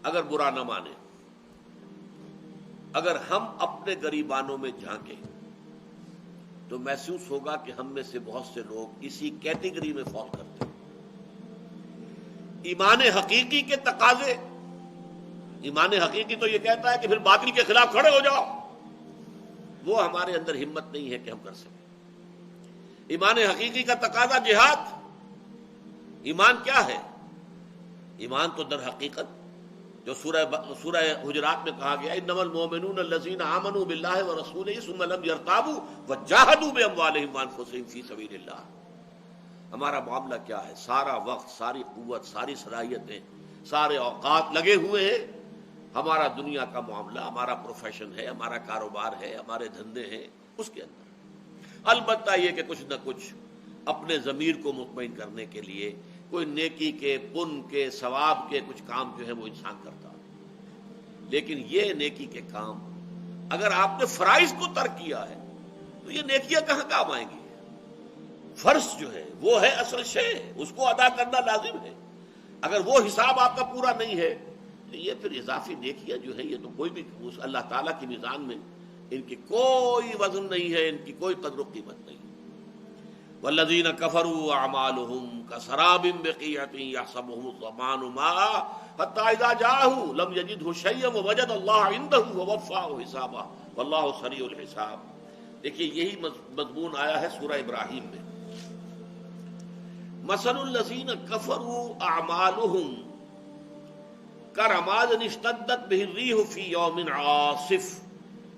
اگر برا نہ مانے، اگر ہم اپنے گریبانوں میں جھانکیں تو محسوس ہوگا کہ ہم میں سے بہت سے لوگ اسی کیٹیگری میں فال کرتے ہیں۔ ایمان حقیقی کے تقاضے، ایمان حقیقی تو یہ کہتا ہے کہ پھر باطل کے خلاف کھڑے ہو جاؤ، وہ ہمارے اندر ہمت نہیں ہے کہ ہم کر سکیں۔ ایمان حقیقی کا تقاضا جہاد۔ ایمان کیا ہے؟ ایمان تو در حقیقت جو سورہ حجرات میں کہا گیا انما المؤمنون الذین آمنوا باللہ ورسولہ ثم لم یرتابوا وجاہدوا باموالہم وانفسہم فی سبیل اللہ۔ ہمارا معاملہ کیا ہے؟ سارا وقت، ساری قوت، ساری صلاحیتیں، سارے اوقات لگے ہوئے ہیں۔ ہمارا دنیا کا معاملہ، ہمارا پروفیشن ہے، ہمارا کاروبار ہے، ہمارے دھندے ہیں، اس کے اندر البتہ یہ کہ کچھ نہ کچھ اپنے ضمیر کو مطمئن کرنے کے لیے کوئی نیکی کے، پن کے، ثواب کے کچھ کام جو ہے وہ انسان کرتا ہے۔ لیکن یہ نیکی کے کام اگر آپ نے فرائض کو ترک کیا ہے تو یہ نیکیاں کہاں کام آئیں گی؟ فرض جو ہے وہ ہے اصل شے، اس کو ادا کرنا لازم ہے۔ اگر وہ حساب آپ کا پورا نہیں ہے تو یہ پھر اضافی نیکیاں جو ہے یہ تو کوئی بھی اس اللہ تعالیٰ کی میزان میں ان کی کوئی وزن نہیں ہے، ان کی کوئی قدر و قیمت نہیں۔ والذین کفروا اعمالهم کسراب بقیعۃ یحسبه الظمآن ماء حتی اذا جاءه لم یجدہ شیئا ووجد اللہ عنده ووفاه حسابہ واللہ سریع الحساب۔ دیکھیے یہی مضمون آیا ہے سورہ ابراہیم میں۔ مثل الذین کفروا اعمالهم کرماد اشتدت به الریح فی یوم عاصف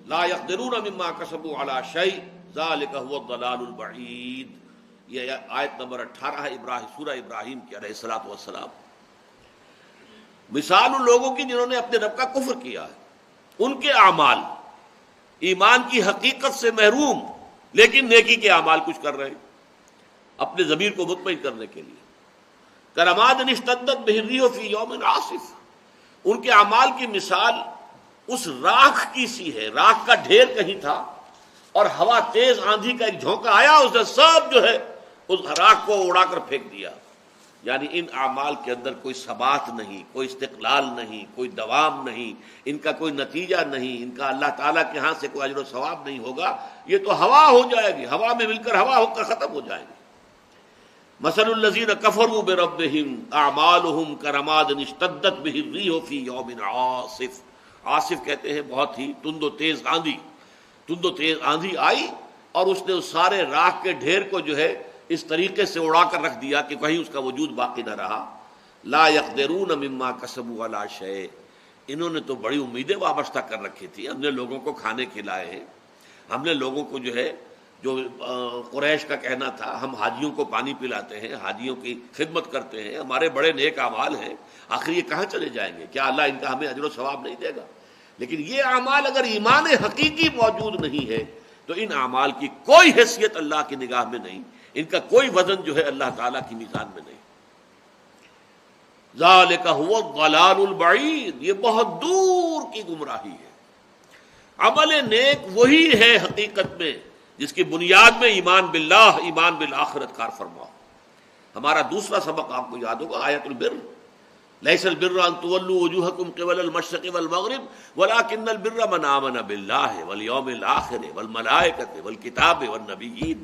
لا یقدرون مما کسبوا علی شیء ذلک هو الضلال البعید۔ یہ آیت نمبر 18 ہے سورہ ابراہیم کی علیہ الصلوۃ والسلام۔ مثال ان لوگوں کی جنہوں نے اپنے رب کا کفر کیا ہے، ان کے اعمال ایمان کی حقیقت سے محروم لیکن نیکی کے اعمال کچھ کر رہے ہیں اپنے ضمیر کو مطمئن کرنے کے لیے۔ کرماد اشتدت به الریح فی یوم عاصف، ان کے اعمال کی مثال اس راکھ کی سی ہے۔ راکھ کا ڈھیر کہیں تھا اور ہوا تیز آندھی کا ایک جھونکا آیا، اس نے سب جو ہے اس راکھ کو اڑا کر پھینک دیا۔ یعنی ان اعمال کے اندر کوئی ثبات نہیں، کوئی استقلال نہیں، کوئی دوام نہیں، ان کا کوئی نتیجہ نہیں، ان کا اللہ تعالیٰ کے ہاں سے کوئی اجر و ثواب نہیں ہوگا، یہ تو ہوا ہو جائے گی، ہوا میں مل کر ہوا ہو کر ختم ہو جائے گی۔ مثل الذین کفروا بربہم اعمالہم کرماد اشتدت بہ الریح فی یوم عاصف۔ عاصف کہتے ہیں بہت ہی تند و تیز آندھی۔ تند و تیز آندھی آئی اور اس نے اس سارے راکھ کے ڈھیر کو جو ہے اس طریقے سے اڑا کر رکھ دیا کہ کہیں اس کا وجود باقی نہ رہا۔ لا یقدرون مما کسبوا علی شیء، انہوں نے تو بڑی امیدیں وابستہ کر رکھی تھی، ہم نے لوگوں کو کھانے کھلائے ہیں، ہم نے لوگوں کو جو ہے جو قریش کا کہنا تھا ہم حاجیوں کو پانی پلاتے ہیں، حاجیوں کی خدمت کرتے ہیں، ہمارے بڑے نیک اعمال ہیں، آخر یہ کہاں چلے جائیں گے؟ کیا اللہ ان کا ہمیں اجر و ثواب نہیں دے گا؟ لیکن یہ اعمال اگر ایمان حقیقی موجود نہیں ہے تو ان اعمال کی کوئی حیثیت اللہ کی نگاہ میں نہیں، ان کا کوئی وزن جو ہے اللہ تعالیٰ کی میزان میں نہیں۔ ذالک هو الضلال البعید، یہ بہت دور کی گمراہی ہے۔ عمل نیک وہی ہے حقیقت میں جس کی بنیاد میں ایمان باللہ، ایمان بالآخرت کار فرما۔ ہمارا دوسرا سبق آپ کو یاد ہوگا آیت البر، لیس البر ان تولوا وجوہکم قبل المشرق والمغرب ولکن البر من آمن باللہ والیوم الآخر والملائکۃ والکتاب والنبیین۔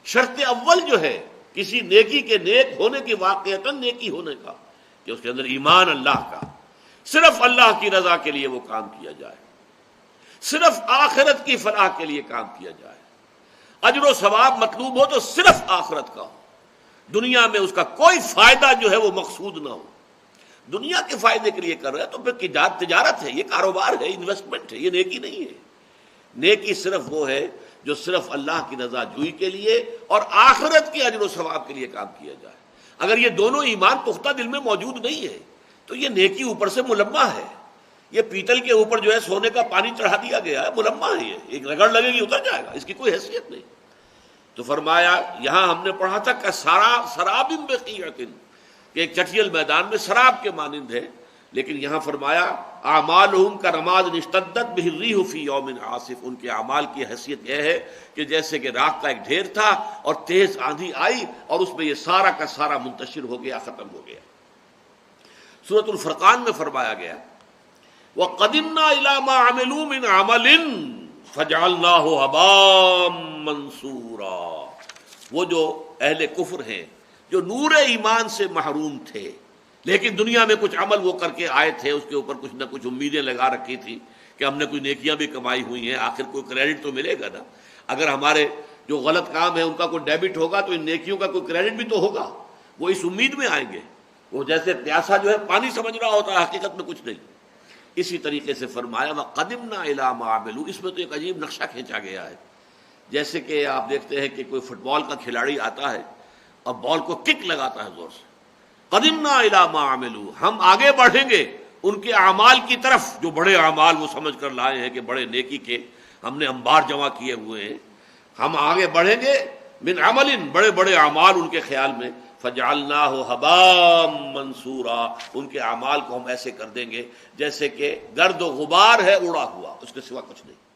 شرط اول جو ہے کسی نیکی کے نیک ہونے کی، واقعتاً نیکی ہونے کا، کہ اس کے اندر ایمان اللہ کا، صرف اللہ کی رضا کے لیے وہ کام کیا جائے، صرف آخرت کی فلاح کے لیے کام کیا جائے، اجر و ثواب مطلوب ہو تو صرف آخرت کا ہو، دنیا میں اس کا کوئی فائدہ جو ہے وہ مقصود نہ ہو۔ دنیا کے فائدے کے لیے کر رہا ہے تو پھر تجارت ہے، یہ کاروبار ہے، انویسٹمنٹ ہے، یہ نیکی نہیں ہے۔ نیکی صرف وہ ہے جو صرف اللہ کی رضا جوئی کے لیے اور آخرت کے اجر و ثواب کے لیے کام کیا جائے۔ اگر یہ دونوں ایمان پختہ دل میں موجود نہیں ہے تو یہ نیکی اوپر سے ملمہ ہے، یہ پیتل کے اوپر جو ہے سونے کا پانی چڑھا دیا گیا ہے، ملمہ ہے، یہ ایک رگڑ لگے گی اتر جائے گا، اس کی کوئی حیثیت نہیں۔ تو فرمایا یہاں ہم نے پڑھا تھا کہ سراب بقیعۃ، کہ ایک چٹیل میدان میں سراب کے مانند ہے، لیکن یہاں فرمایا اعمالہم کرماد اشتدت بہ الریح فی یوم عاصف، ان کے اعمال کی حیثیت یہ ہے کہ جیسے کہ راکھ کا ایک ڈھیر تھا اور تیز آندھی آئی اور اس میں یہ سارا کا سارا منتشر ہو گیا، ختم ہو گیا۔ سورۃ الفرقان میں فرمایا گیا وَقَدِمْنَا إِلَىٰ مَا عَمِلُوا مِنْ عَمَلٍ فَجَعَلْنَاهُ هَبَاءً مَنْثُورًا۔ وہ جو اہل کفر ہیں جو نور ایمان سے محروم تھے لیکن دنیا میں کچھ عمل وہ کر کے آئے تھے، اس کے اوپر کچھ نہ کچھ امیدیں لگا رکھی تھی کہ ہم نے کوئی نیکیاں بھی کمائی ہوئی ہیں، آخر کوئی کریڈٹ تو ملے گا نا۔ اگر ہمارے جو غلط کام ہے ان کا کوئی ڈیبٹ ہوگا تو ان نیکیوں کا کوئی کریڈٹ بھی تو ہوگا، وہ اس امید میں آئیں گے۔ وہ جیسے پیاسا جو ہے پانی سمجھ رہا ہوتا ہے، حقیقت میں کچھ نہیں۔ اسی طریقے سے فرمایا وَقَدِمْنَا إِلَىٰ مَا عَمِلُوا، اس میں تو ایک عجیب نقشہ کھینچا گیا ہے۔ جیسے کہ آپ دیکھتے ہیں کہ کوئی فٹ بال کا کھلاڑی آتا ہے اور بال کو کک لگاتا ہے زور سے، قَدِمْنَا إِلَىٰ مَا عَمِلُوا، ہم آگے بڑھیں گے ان کے اعمال کی طرف، جو بڑے اعمال وہ سمجھ کر لائے ہیں کہ بڑے نیکی کے ہم نے انبار جمع کیے ہوئے ہیں، ہم آگے بڑھیں گے من عمل، بڑے بڑے اعمال ان کے خیال میں، فَجَعَلْنَاهُ هَبَاءً مَنْثُورًا، ان کے اعمال کو ہم ایسے کر دیں گے جیسے کہ گرد و غبار ہے اڑا ہوا، اس کے سوا کچھ نہیں۔